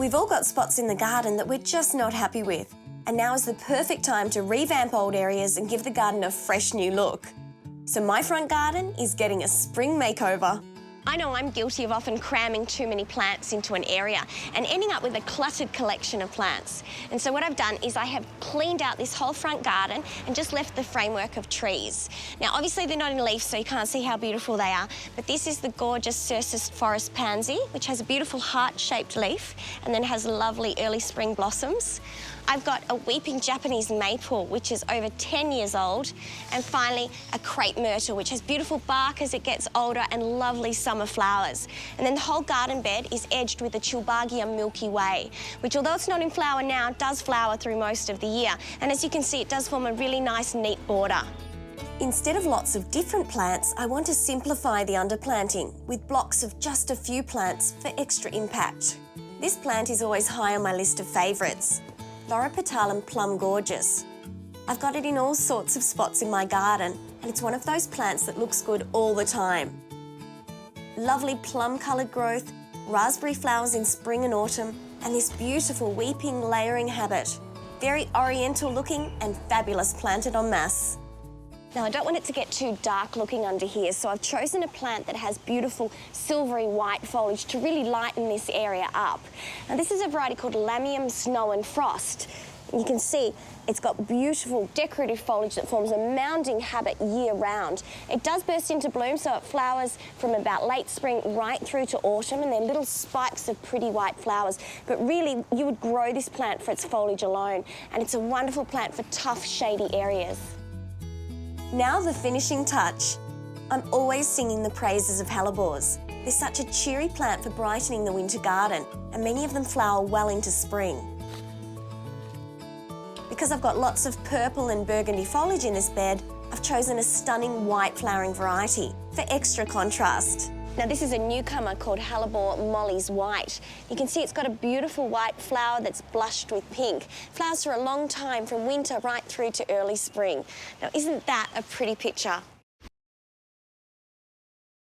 We've all got spots in the garden that we're just not happy with, and now is the perfect time to revamp old areas and give the garden a fresh new look. So my front garden is getting a spring makeover. I know I'm guilty of often cramming too many plants into an area and ending up with a cluttered collection of plants. And so what I've done is I have cleaned out this whole front garden and just left the framework of trees. Now, obviously they're not in leaf, so you can't see how beautiful they are, but this is the gorgeous Cercis forest pansy, which has a beautiful heart-shaped leaf and then has lovely early spring blossoms. I've got a weeping Japanese maple, which is over 10 years old, and finally a crepe myrtle, which has beautiful bark as it gets older and lovely summer flowers. And then the whole garden bed is edged with a Chilbagia Milky Way, which, although it's not in flower now, does flower through most of the year. And as you can see, it does form a really nice, neat border. Instead of lots of different plants, I want to simplify the underplanting with blocks of just a few plants for extra impact. This plant is always high on my list of favourites. Loropetalum Plum Gorgeous. I've got it in all sorts of spots in my garden, and it's one of those plants that looks good all the time. Lovely plum-coloured growth, raspberry flowers in spring and autumn, and this beautiful weeping layering habit. Very oriental looking and fabulous planted en masse. Now, I don't want it to get too dark looking under here, so I've chosen a plant that has beautiful silvery white foliage to really lighten this area up. Now, this is a variety called Lamium Snow and Frost. And you can see it's got beautiful decorative foliage that forms a mounding habit year-round. It does burst into bloom, so it flowers from about late spring right through to autumn, and they're little spikes of pretty white flowers. But really, you would grow this plant for its foliage alone, and it's a wonderful plant for tough, shady areas. Now the finishing touch. I'm always singing the praises of hellebores. They're such a cheery plant for brightening the winter garden, and many of them flower well into spring. Because I've got lots of purple and burgundy foliage in this bed, I've chosen a stunning white flowering variety for extra contrast. Now, this is a newcomer called Hellebore Molly's White. You can see it's got a beautiful white flower that's blushed with pink. Flowers for a long time, from winter right through to early spring. Now, isn't that a pretty picture?